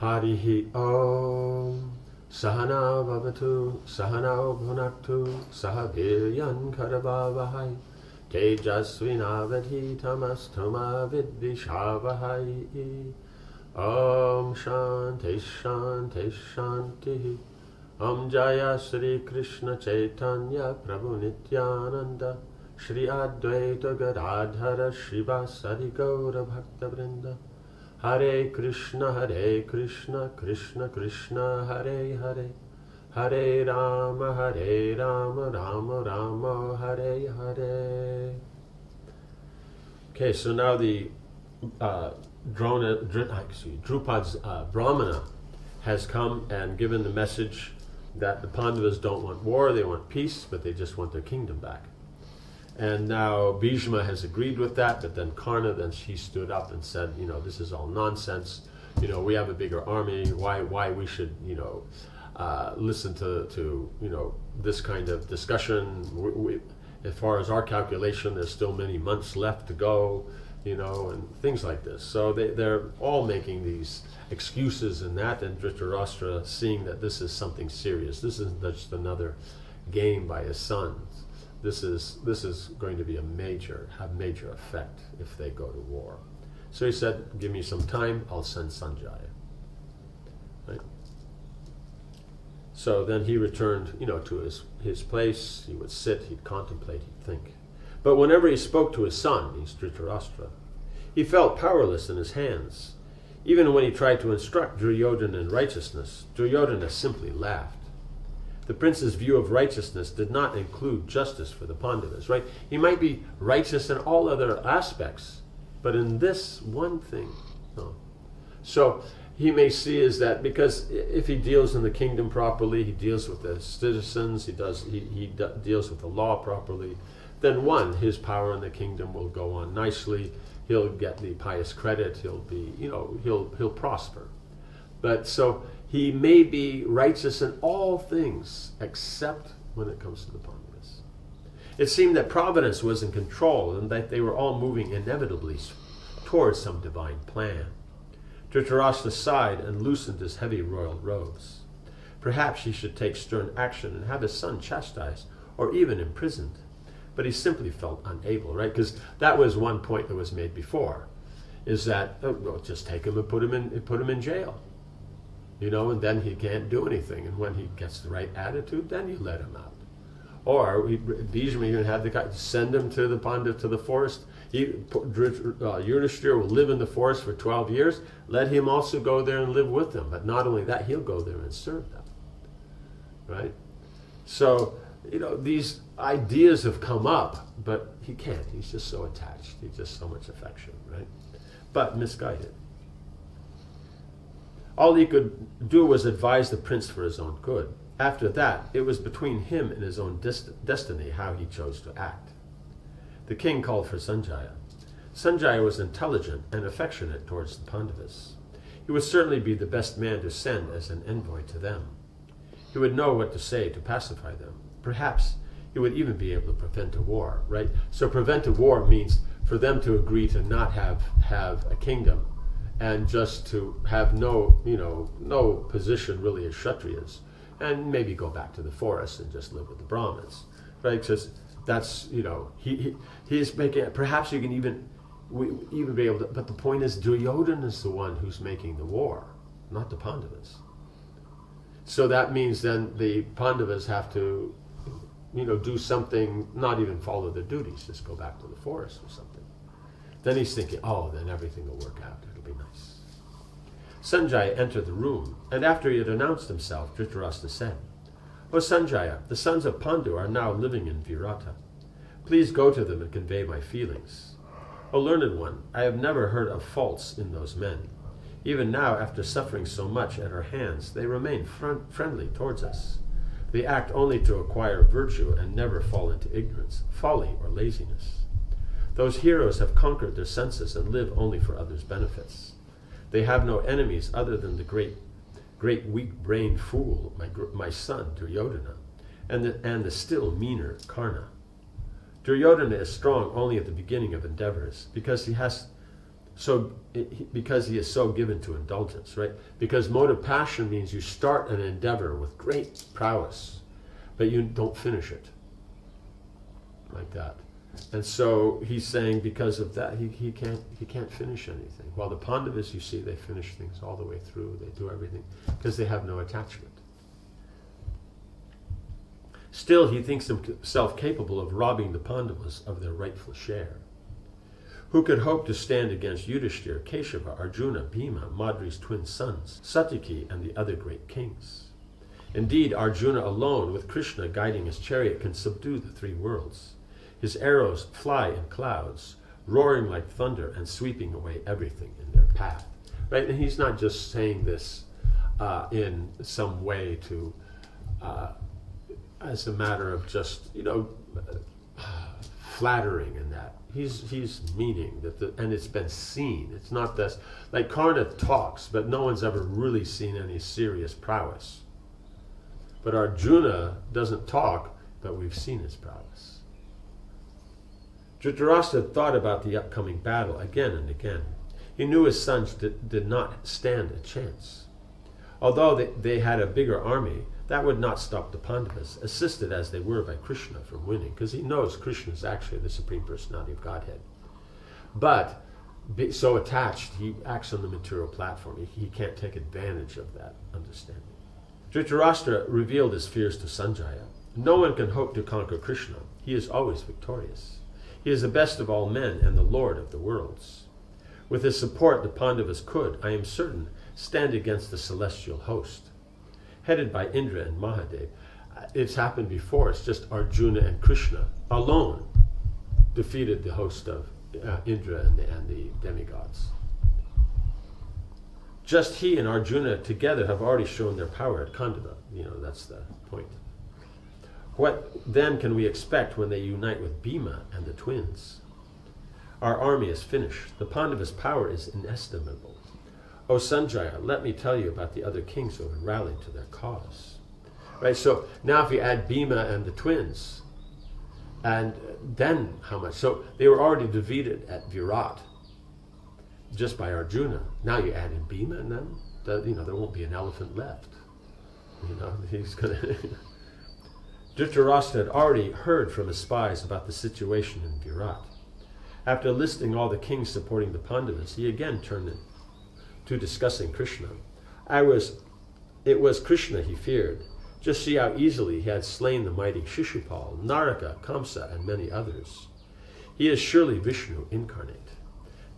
Harihi Om. Sahana Bhavatu, Sahana Bhunaktu, Sahaviryan Karavavahai, Tejasvinavadhi Tamastama Vidvishavahai. Om Shanti Shanti Shanti. Om Jaya Sri Krishna Chaitanya Prabhu Nityananda, Shri Advaita Gadadhara Srivasadi Gaura Bhakta Vrinda. Hare Krishna, Krishna Krishna, Hare Hare, Hare Rama, Rama Rama, Hare Hare. Okay, so now the Drupad's Brahmana has come and given the message that the Pandavas don't want war, they want peace, but they just want their kingdom back. And now Bhishma has agreed with that, but then Karna, then she stood up and said, this is all nonsense. We have a bigger army. Why we should, listen to this kind of discussion. As far as our calculation, there's still many months left to go, and things like this. So they're all making these excuses and that, and Dhritarashtra, seeing that this is something serious. This isn't just another game by his sons. This is going to be have major effect if they go to war. So he said, give me some time, I'll send Sanjaya. Right? So then he returned, to his place. He would sit, he'd contemplate, he'd think. But whenever he spoke to his son, he's Dhritarashtra, he felt powerless in his hands. Even when he tried to instruct Duryodhana in righteousness, Duryodhana simply laughed. The prince's view of righteousness did not include justice for the Pandavas, right? He might be righteous in all other aspects, but in this one thing, no. So he may see is that because if he deals in the kingdom properly, he deals with the citizens, he deals with the law properly, then his power in the kingdom will go on nicely. He'll get the pious credit. He'll be, he'll prosper. But so he may be righteous in all things except when it comes to the Pandavas. It seemed that providence was in control and that they were all moving inevitably towards some divine plan. Dhritarashtra sighed and loosened his heavy royal robes. Perhaps he should take stern action and have his son chastised or even imprisoned. But he simply felt unable, right? Because that was one point that was made before, is that just take him and put him in jail. And then he can't do anything. And when he gets the right attitude, then you let him out. Or Bhishma even had the guy send him to the forest. Yudhishthira will live in the forest for 12 years. Let him also go there and live with them. But not only that, he'll go there and serve them. Right? So, these ideas have come up, but he can't. He's just so attached. He's just so much affection, right? But misguided. All he could do was advise the prince for his own good. After that, it was between him and his own destiny how he chose to act. The king called for Sanjaya. Sanjaya was intelligent and affectionate towards the Pandavas. He would certainly be the best man to send as an envoy to them. He would know what to say to pacify them. Perhaps he would even be able to prevent a war, right? So prevent a war means for them to agree to not have a kingdom and just to have no position really as Kshatriyas, and maybe go back to the forest and just live with the Brahmins, right? Because that's, he's making, perhaps you can even be able to, but the point is Duryodhana is the one who's making the war, not the Pandavas. So that means then the Pandavas have to, do something, not even follow their duties, just go back to the forest or something. Then he's thinking, then everything will work out, it'll be nice. Sanjaya entered the room, and after he had announced himself, Dhritarashtra said, "O Sanjaya, the sons of Pandu are now living in Virata. Please go to them and convey my feelings. O learned one, I have never heard of faults in those men. Even now, after suffering so much at our hands, they remain friendly towards us. They act only to acquire virtue and never fall into ignorance, folly, or laziness. Those heroes have conquered their senses and live only for others' benefits. They have no enemies other than the great weak-brained fool, my son Duryodhana, and the still meaner Karna. Duryodhana is strong only at the beginning of endeavors, because he has because he is so given to indulgence, right? Because motive passion means you start an endeavor with great prowess, but you don't finish it like that. And so he's saying because of that, he can't finish anything. While the Pandavas, you see, they finish things all the way through. They do everything because they have no attachment. Still, he thinks himself capable of robbing the Pandavas of their rightful share. Who could hope to stand against Yudhishthira, Keshava, Arjuna, Bhima, Madri's twin sons, Satyaki, and the other great kings? Indeed, Arjuna alone, with Krishna guiding his chariot, can subdue the three worlds. His arrows fly in clouds, roaring like thunder and sweeping away everything in their path. Right? And he's not just saying this in some way to, as a matter of just, flattering in that. He's meaning that, and it's been seen. It's not this, like Karna talks, but no one's ever really seen any serious prowess. But Arjuna doesn't talk, but we've seen his prowess. Dhritarashtra thought about the upcoming battle again and again. He knew his sons did not stand a chance. Although they had a bigger army, that would not stop the Pandavas, assisted as they were by Krishna, from winning, because he knows Krishna is actually the Supreme Personality of Godhead. But so attached, he acts on the material platform. He can't take advantage of that understanding. Dhritarashtra revealed his fears to Sanjaya. No one can hope to conquer Krishna. He is always victorious. He is the best of all men and the Lord of the worlds. With his support, the Pandavas could, I am certain, stand against the celestial host, headed by Indra and Mahadev. It's happened before. It's just Arjuna and Krishna alone defeated the host of Indra and the demigods. Just he and Arjuna together have already shown their power at Khandava. That's the point. What then can we expect when they unite with Bhima and the twins? Our army is finished. The Pandavas' power is inestimable. O Sanjaya, let me tell you about the other kings who have rallied to their cause. Right, so now if you add Bhima and the twins, and then how much? So they were already defeated at Virat, just by Arjuna. Now you add in Bhima and them, there won't be an elephant left. He's going to... Dhritarashtra had already heard from his spies about the situation in Virat. After listing all the kings supporting the Pandavas, he again turned to discussing Krishna. It was Krishna he feared. Just see how easily he had slain the mighty Shishupal, Naraka, Kamsa, and many others. He is surely Vishnu incarnate.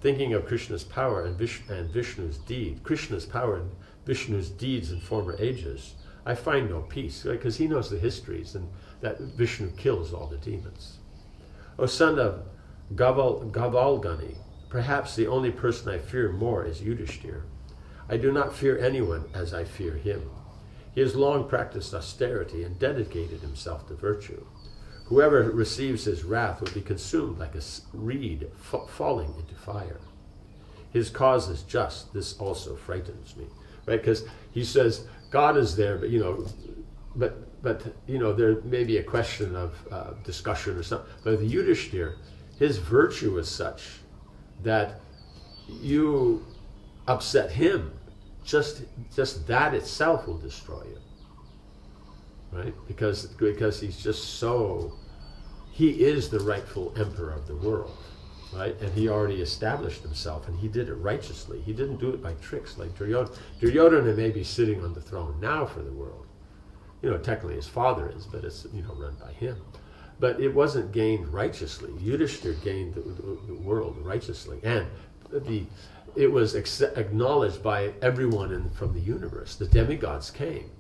Thinking of Krishna's power and Vishnu's deed, Krishna's power and Vishnu's deeds in former ages, I find no peace, because he knows the histories and that Vishnu kills all the demons. O son of Gavalgani, perhaps the only person I fear more is Yudhishthira. I do not fear anyone as I fear him. He has long practiced austerity and dedicated himself to virtue. Whoever receives his wrath will be consumed like a reed falling into fire. His cause is just. This also frightens me, right? Because he says God is there, but there may be a question of discussion or something. But the Yudhishthira, his virtue is such that you upset him, just that itself will destroy you, right? Because he's just he is the rightful emperor of the world, right? And he already established himself, and he did it righteously. He didn't do it by tricks like Duryodhana. Duryodhana may be sitting on the throne now for the world. Technically his father is, but it's run by him. But it wasn't gained righteously. Yudhishthira gained the world righteously, and it was acknowledged by everyone from the universe. The demigods came.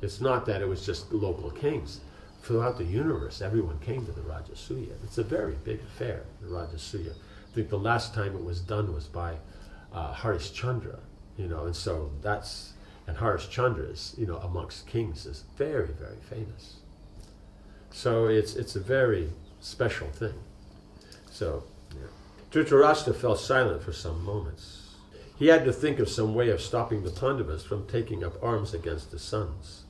It's not that it was just local kings. Throughout the universe, everyone came to the Rajasuya. It's a very big affair, the Rajasuya. I think the last time it was done was by Harishchandra, and so and Harishchandra is, amongst kings is very, very famous. So it's a very special thing. So, yeah. Dhritarashtra fell silent for some moments. He had to think of some way of stopping the Pandavas from taking up arms against his sons.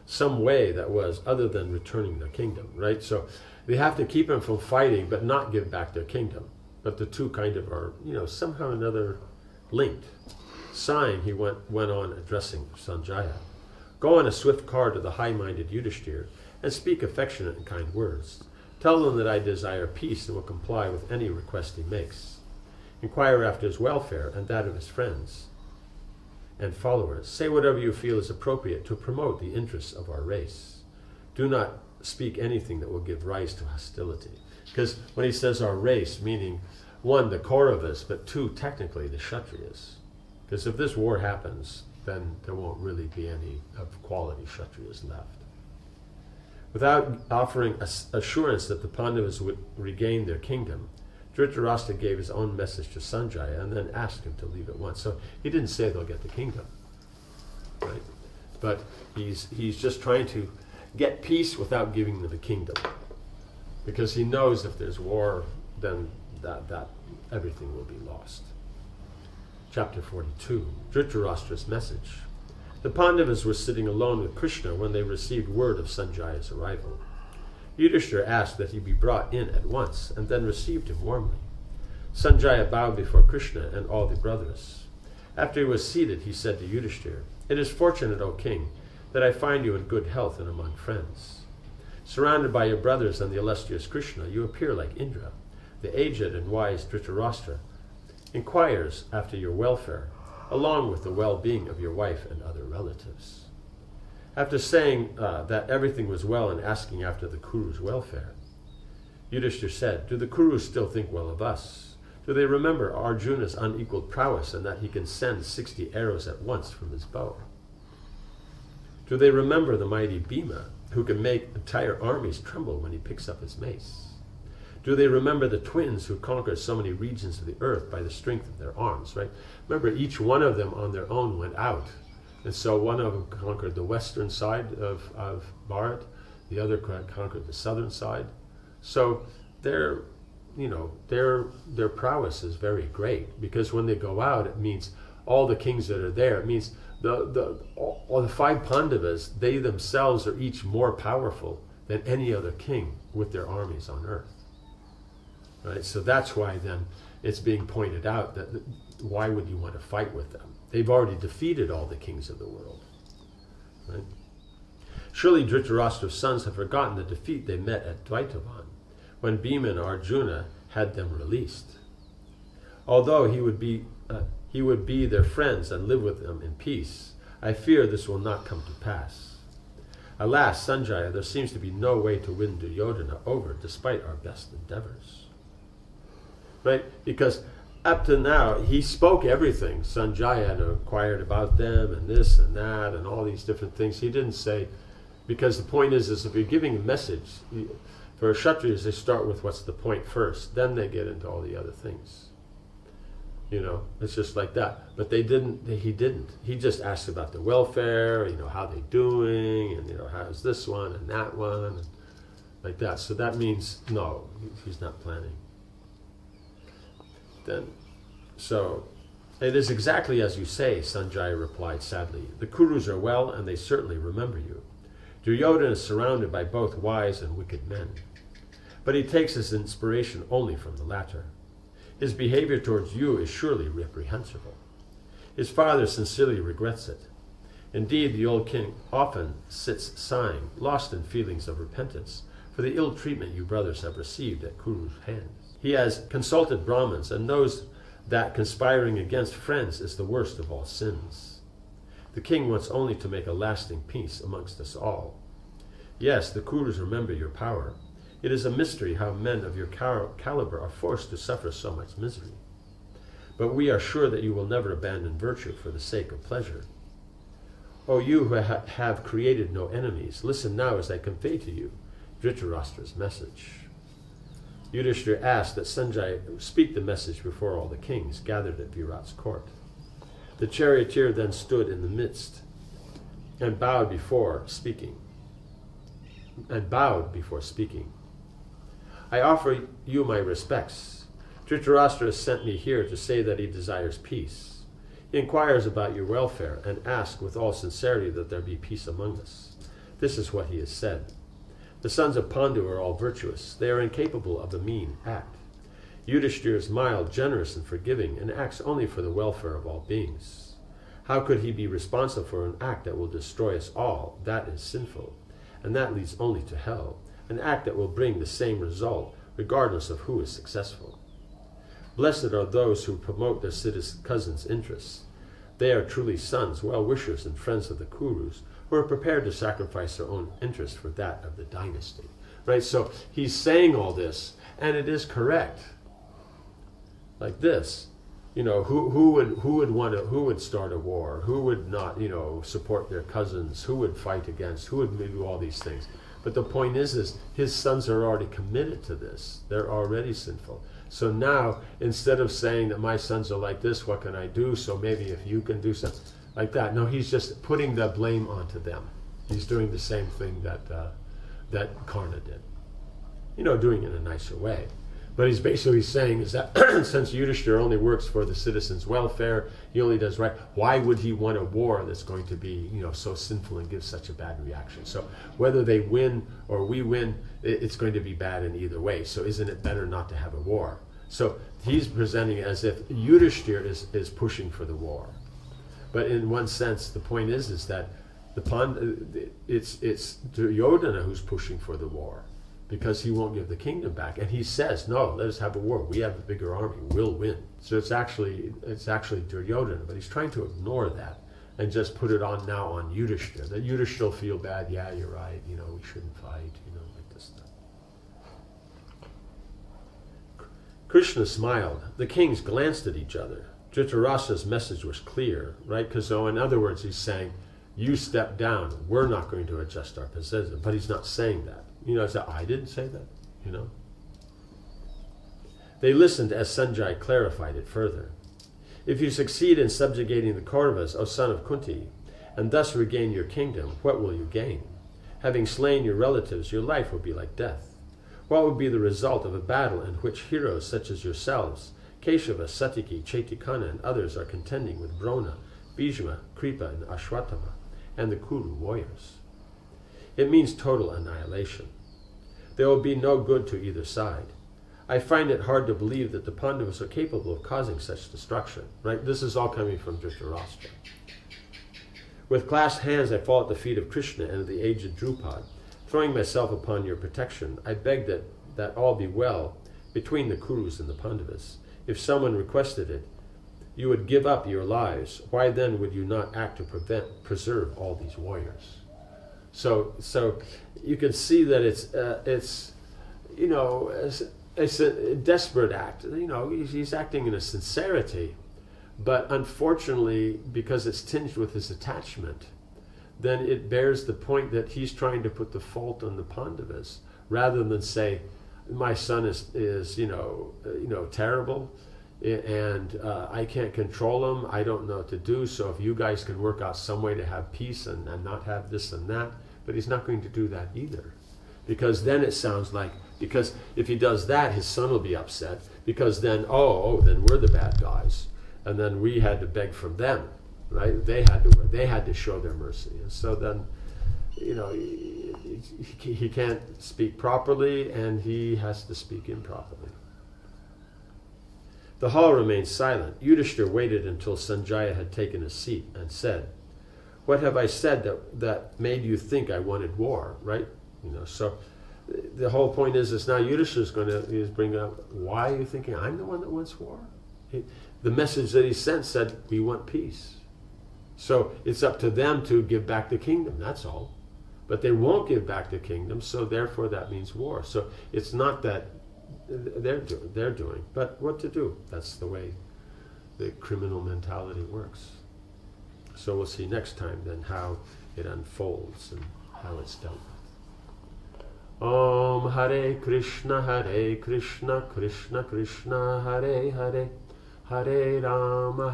Some way that was other than returning their kingdom, right? So they have to keep them from fighting, but not give back their kingdom. but the two kind of are, somehow or another linked. Sighing, he went on addressing Sanjaya. Go on a swift car to the high-minded Yudhishthir and speak affectionate and kind words. Tell them that I desire peace and will comply with any request he makes. Inquire after his welfare and that of his friends and followers. Say whatever you feel is appropriate to promote the interests of our race. Do not speak anything that will give rise to hostility. Because when he says our race, meaning one, the Kauravas, but two, technically the Kshatriyas. Because if this war happens, then there won't really be any of quality Kshatriyas left. Without offering assurance that the Pandavas would regain their kingdom, Dhritarashtra gave his own message to Sanjaya and then asked him to leave at once. So he didn't say they'll get the kingdom, right? But he's just trying to get peace without giving them the kingdom, because he knows if there's war, then that everything will be lost. Chapter 42, Dhritarashtra's message. The Pandavas were sitting alone with Krishna when they received word of Sanjaya's arrival. Yudhishthira asked that he be brought in at once, and then received him warmly. Sanjaya bowed before Krishna and all the brothers. After he was seated, he said to Yudhishthira, "It is fortunate, O king, that I find you in good health and among friends. Surrounded by your brothers and the illustrious Krishna, you appear like Indra. The aged and wise Dhritarashtra inquires after your welfare, along with the well-being of your wife and other relatives." After saying that everything was well and asking after the Kurus' welfare, Yudhishthira said, "Do the Kurus still think well of us? Do they remember Arjuna's unequaled prowess and that he can send 60 arrows at once from his bow? Do they remember the mighty Bhima, who can make entire armies tremble when he picks up his mace? Do they remember the twins who conquered so many regions of the earth by the strength of their arms?" Right? Remember, each one of them on their own went out. And so one of them conquered the western side of Bharat, the other conquered the southern side. So their prowess is very great, because when they go out, it means all the kings that are there. It means all the 5 Pandavas, they themselves are each more powerful than any other king with their armies on earth. Right? So that's why then it's being pointed out that why would you want to fight with them? They've already defeated all the kings of the world. Right? Surely Dhritarashtra's sons have forgotten the defeat they met at Dvaitavan, when Bhima and Arjuna had them released. Although he would be their friends and live with them in peace, I fear this will not come to pass. Alas, Sanjaya, there seems to be no way to win Duryodhana over despite our best endeavors. Right? Because up to now, he spoke everything. Sanjaya had inquired about them and this and that and all these different things. He didn't say, because the point is if you're giving a message, for Kshatriyas, they start with what's the point first, then they get into all the other things. It's just like that. But he didn't. He just asked about the welfare, how they doing, and how's this one and that one, and like that. So that means, no, he's not planning. Then, so it is exactly as you say, Sanjaya replied sadly. The Kurus are well, and they certainly remember you. Duryodhana is surrounded by both wise and wicked men, but he takes his inspiration only from the latter. His behavior towards you is surely reprehensible. His father sincerely regrets it. Indeed, the old king often sits sighing, lost in feelings of repentance for the ill treatment you brothers have received at Kuru's hands. He has consulted Brahmins and knows that conspiring against friends is the worst of all sins. The king wants only to make a lasting peace amongst us all. Yes, the Kurus remember your power. It is a mystery how men of your caliber are forced to suffer so much misery. But we are sure that you will never abandon virtue for the sake of pleasure. O you who have created no enemies, listen now as I convey to you Dhritarashtra's message. Yudhishthira asked that Sanjaya speak the message before all the kings gathered at Virat's court. The charioteer then stood in the midst and bowed before speaking. I offer you my respects. Dhritarashtra has sent me here to say that he desires peace. He inquires about your welfare and asks with all sincerity that there be peace among us. This is what he has said. The sons of Pandu are all virtuous. They are incapable of a mean act. Yudhishthira is mild, generous, and forgiving, and acts only for the welfare of all beings. How could he be responsible for an act that will destroy us all? That is sinful, and that leads only to hell, an act that will bring the same result, regardless of who is successful. Blessed are those who promote their cousins' interests. They are truly sons, well-wishers, and friends of the Kurus, who are prepared to sacrifice their own interest for that of the dynasty. Right? So he's saying all this, and it is correct. Like this, who would start a war? Who would not, support their cousins? Who would fight against? Who would do all these things? But the point is his sons are already committed to this. They're already sinful. So now, instead of saying that my sons are like this, what can I do? So maybe if you can do something like that. No, he's just putting the blame onto them. He's doing the same thing that Karna did. Doing it in a nicer way. But he's basically saying is that since Yudhishthira only works for the citizens' welfare, he only does right, why would he want a war that's going to be, so sinful and give such a bad reaction? So whether they win or we win, it's going to be bad in either way. So isn't it better not to have a war? So he's presenting it as if Yudhishthira is pushing for the war. But in one sense, the point is that it's Duryodhana who's pushing for the war, because he won't give the kingdom back, and he says, "No, let us have a war. We have a bigger army. We'll win." So it's actually Duryodhana, but he's trying to ignore that and just put it on Yudhishthira. That Yudhishthira will feel bad. Yeah, you're right. We shouldn't fight. Like this stuff. Krishna smiled. The kings glanced at each other. Dhritarashtra's message was clear, right? Because in other words, he's saying, "You step down. We're not going to adjust our position." But he's not saying that. I didn't say that, They listened as Sanjay clarified it further. If you succeed in subjugating the Kauravas, O son of Kunti, and thus regain your kingdom, what will you gain? Having slain your relatives, your life will be like death. What would be the result of a battle in which heroes such as yourselves, Keshava, Satiki, Chetikana, and others are contending with Drona, Bhishma, Kripa, and Ashwatthama, and the Kuru warriors? It means total annihilation. There will be no good to either side. I find it hard to believe that the Pandavas are capable of causing such destruction. Right? This is all coming from Dhritarashtra. With clasped hands, I fall at the feet of Krishna and of the aged Drupad. Throwing myself upon your protection, I beg that all be well between the Kurus and the Pandavas. If someone requested it, you would give up your lives. Why then would you not act to preserve all these warriors? So you can see that it's a desperate act. He's acting in a sincerity, but unfortunately, because it's tinged with his attachment, then it bears the point that he's trying to put the fault on the Pandavas rather than say, my son is terrible, and I can't control him. I don't know what to do. So if you guys can work out some way to have peace and not have this and that. But he's not going to do that either. Because then it sounds like, because if he does that, his son will be upset. Because then, then we're the bad guys. And then we had to beg from them, right? They had to show their mercy. And so then, he can't speak properly, and he has to speak improperly. The hall remained silent. Yudhishthira waited until Sanjaya had taken a seat and said, "What have I said that made you think I wanted war?" Right? So the whole point is now Yudhishthira is bringing up, why are you thinking I'm the one that wants war? The message that he sent said, we want peace. So it's up to them to give back the kingdom, that's all. But they won't give back the kingdom, so therefore that means war. So it's not that they're doing, but what to do? That's the way the criminal mentality works. So we'll see next time then how it unfolds and how it's dealt with. Om Hare Krishna, Krishna Krishna, Hare Hare, Hare Rama,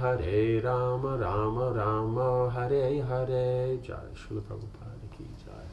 Rama Rama, Hare Hare. Jai Srila Prabhupada ki Jai.